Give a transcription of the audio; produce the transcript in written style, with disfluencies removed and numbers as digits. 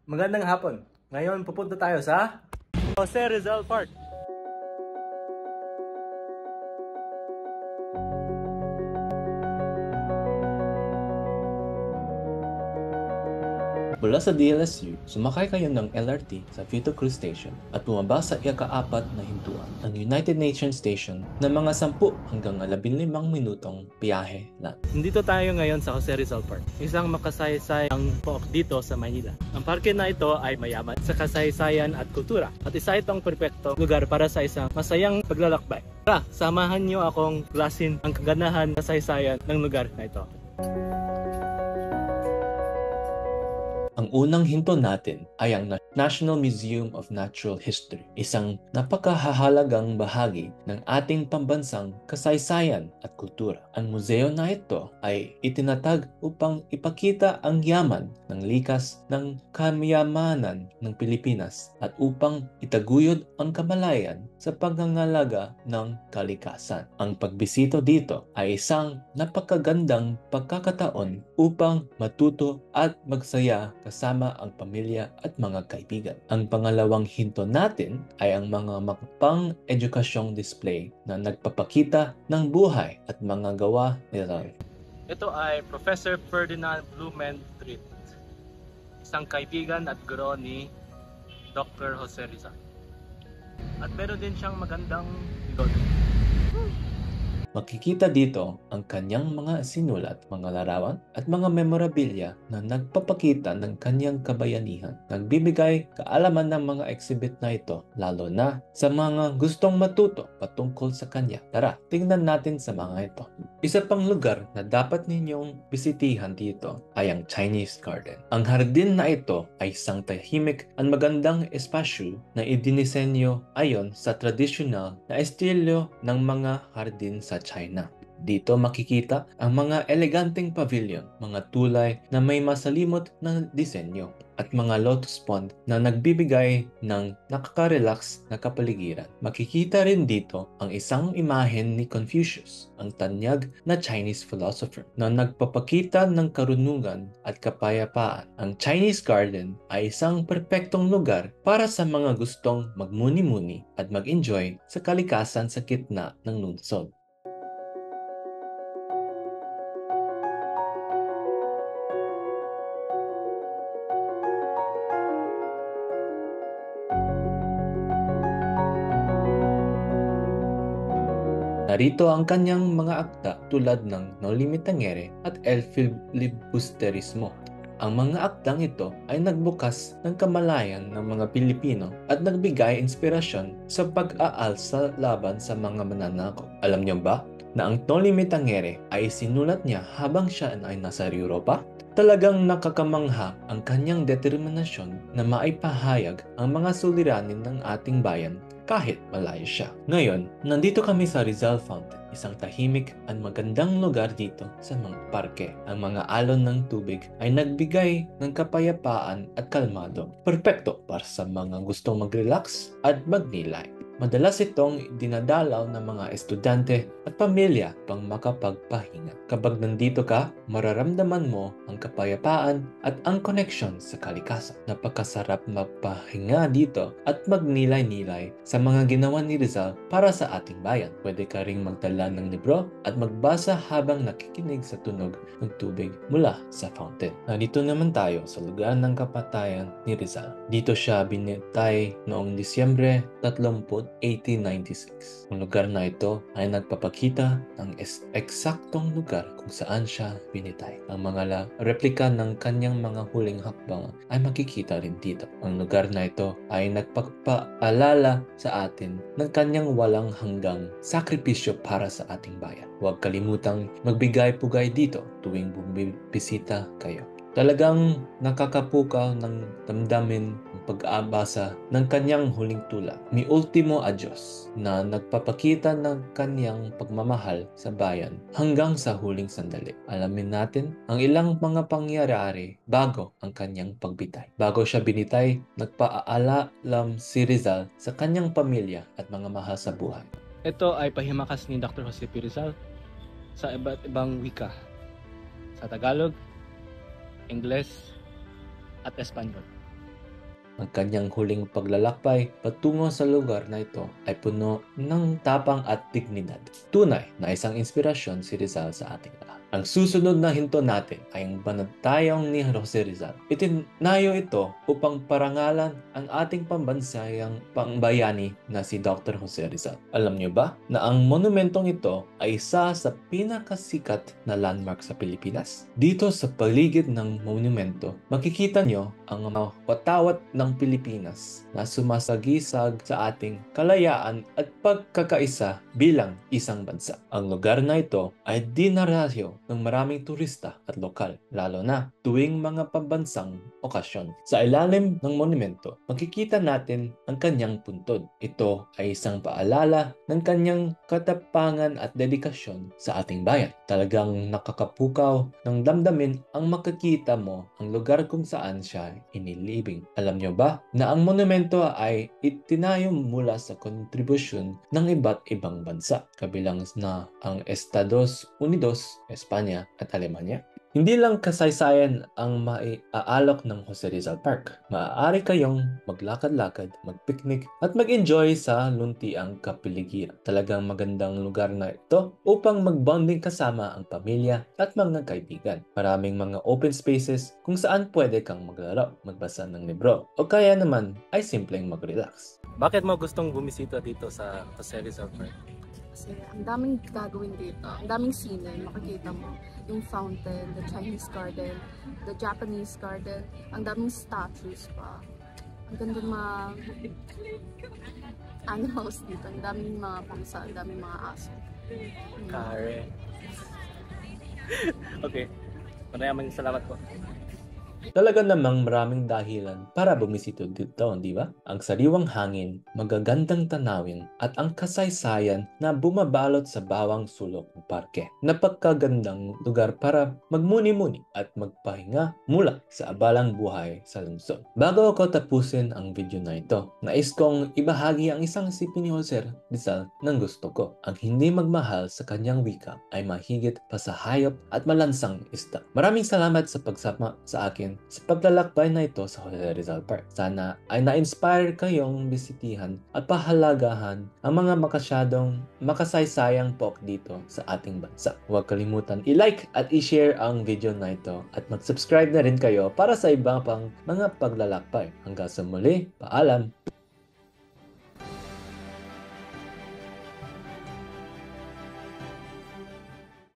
Magandang hapon. Ngayon pupunta tayo sa Jose Rizal Park. Mula sa DLSU, sumakay kayo ng LRT sa Vito Cruz Station at bumaba sa ika-4 na hintuan ng United Nations Station na mga 10 hanggang 15 minutong biyahe lang. Nandito tayo ngayon sa Jose Rizal Park, isang makasaysayang pook dito sa Manila. Ang parke na ito ay mayaman sa kasaysayan at kultura at isa itong perpektong lugar para sa isang masayang paglalakbay. Tara, samahan niyo akong klasin ang kaganahan sa kasaysayan ng lugar na ito. Ang unang hinto natin ay ang National Museum of Natural History, isang napakahahalagang bahagi ng ating pambansang kasaysayan at kultura. Ang museo na ito ay itinatag upang ipakita ang yaman ng likas ng kayamanan ng Pilipinas at upang itaguyod ang kamalayan sa pangangalaga ng kalikasan. Ang pagbisito dito ay isang napakagandang pagkakataon upang matuto at magsaya kasama ang pamilya at mga kaibigan. Ang pangalawang hinto natin ay ang mga pang-edukasyong display na nagpapakita ng buhay at mga gawa ni Rizal. Ito ay Professor Ferdinand Blumentritt, isang kaibigan at guro ni Dr. Jose Rizal. At meron din siyang magandang lolo. Makikita dito ang kanyang mga sinulat, mga larawan at mga memorabilia na nagpapakita ng kanyang kabayanihan. Nagbibigay kaalaman ng mga exhibit na ito, lalo na sa mga gustong matuto patungkol sa kanya. Tara, tingnan natin sa mga ito. Isa pang lugar na dapat ninyong bisitihan dito ay ang Chinese Garden. Ang hardin na ito ay isang tahimik at magandang espasyo na idinisenyo ayon sa tradisyonal na estilo ng mga hardin sa China. Dito makikita ang mga eleganteng pavilion, mga tulay na may masalimot na disenyo, at mga lotus pond na nagbibigay ng nakaka-relax na kapaligiran. Makikita rin dito ang isang imahen ni Confucius, ang tanyag na Chinese philosopher, na nagpapakita ng karunungan at kapayapaan. Ang Chinese Garden ay isang perpektong lugar para sa mga gustong magmuni-muni at mag-enjoy sa kalikasan sa gitna ng lungsod. Narito ang kanyang mga akda tulad ng No Limit Tangere at El Filibusterismo. Ang mga akdang ito ay nagbukas ng kamalayan ng mga Pilipino at nagbigay inspirasyon sa pag-aalsa laban sa mga mananakop. Alam niyo ba na ang No Limit Tangere ay sinulat niya habang siya ay nasa Europa? Talagang nakakamangha ang kanyang determinasyon na maipahayag ang mga suliranin ng ating bayan kahit malayo siya. Ngayon, nandito kami sa Rizal Fountain, isang tahimik at magandang lugar dito sa mga parke. Ang mga alon ng tubig ay nagbigay ng kapayapaan at kalmado. Perpekto para sa mga gustong mag-relax at magnilay. Madalas itong dinadalaw ng mga estudyante at pamilya pang makapagpahinga. Kapag nandito ka, mararamdaman mo ang kapayapaan at ang koneksyon sa kalikasan. Napakasarap magpahinga dito at magnilay-nilay sa mga ginawa ni Rizal para sa ating bayan. Pwede ka ring magdala ng libro at magbasa habang nakikinig sa tunog ng tubig mula sa fountain. Narito naman tayo sa lugar ng kapatayan ni Rizal. Dito siya binitay noong Disyembre 30, 1896. Ang lugar na ito ay nagpapakita ng eksaktong lugar kung saan siya binitay. Ang mga replika ng kanyang mga huling hakbang ay makikita rin dito. Ang lugar na ito ay nagpapaalala sa atin ng kanyang walang hanggang sakripisyo para sa ating bayan. Huwag kalimutang magbigay-pugay dito tuwing bumibisita kayo. Talagang nakakapukaw ng damdamin ang pag-aabasa ng kanyang huling tula, Mi Ultimo Adios, na nagpapakita ng kanyang pagmamahal sa bayan hanggang sa huling sandali. Alamin natin ang ilang mga pangyayari bago ang kanyang pagbitay. Bago siya binitay, nagpaalam si Rizal sa kanyang pamilya at mga mahal sa buhay. Ito ay pahimakas ni Dr. Jose P. Rizal sa iba't ibang wika, sa Tagalog, Ingles, at Espanyol. Ang kanyang huling paglalakbay patungo sa lugar na ito ay puno ng tapang at dignidad. Tunay na isang inspirasyon si Rizal sa ating lahat. Ang susunod na hinto natin ay ang banatayang ni Jose Rizal. Itinayo ito upang parangalan ang ating pambansayang pangbayani na si Dr. Jose Rizal. Alam niyo ba na ang monumentong ito ay isa sa pinakasikat na landmark sa Pilipinas? Dito sa paligid ng monumento, makikita niyo ang mga watawat ng Pilipinas na sumasagisag sa ating kalayaan at pagkakaisa bilang isang bansa. Ang lugar na ito ay dinarasyo ng maraming turista at lokal, lalo na tuwing mga pambansang okasyon. Sa ilalim ng monumento, makikita natin ang kanyang puntod. Ito ay isang paalala ng kanyang katapangan at dedikasyon sa ating bayan. Talagang nakakapukaw ng damdamin ang makikita mo ang lugar kung saan siya inilibing. Alam niyo ba na ang monumento ay itinayo mula sa kontribusyon ng iba't ibang bansa, kabilang na ang Estados Unidos, Espanya at Alemanya? Hindi lang kasaysayan ang maiaalok ng Jose Rizal Park. Maaari kayong maglakad-lakad, magpiknik at mag-enjoy sa luntiang kapiligiran. Talagang magandang lugar na ito upang magbonding kasama ang pamilya at mga kaibigan. Maraming mga open spaces kung saan pwede kang maglaro, magbasa ng libro o kaya naman ay simpleng mag-relax. Bakit mo gustong bumisita dito sa Jose Rizal Park? Kasi ang daming gagawin dito, ang daming scene, makikita mo. Yung fountain, the Chinese garden, the Japanese garden, ang daming statues pa. Ang ganda mga animals dito, ang daming mga pangsa, ang daming mga aso. Kare. Okay, maraming salamat po. Talaga namang maraming dahilan para bumisito dito, di ba? Ang sariwang hangin, magagandang tanawin, at ang kasaysayan na bumabalot sa bawang sulok ng parke. Napakagandang lugar para magmuni-muni at magpahinga mula sa abalang buhay sa lungsod. Bago ako tapusin ang video na ito, nais kong ibahagi ang isang isipin ni Jose Rizal ng gusto ko. Ang hindi magmahal sa kanyang wika ay mahigit pa sa hayop at malansang isda. Maraming salamat sa pagsama sa akin sa paglalakbay na ito sa Jose Rizal Park. Sana ay na-inspire kayong bisitihan at pahalagahan ang mga makasaysayang pok dito sa ating bansa. Huwag kalimutan i-like at i-share ang video na ito at mag-subscribe na rin kayo para sa iba pang mga paglalakbay. Hanggang sa muli, paalam!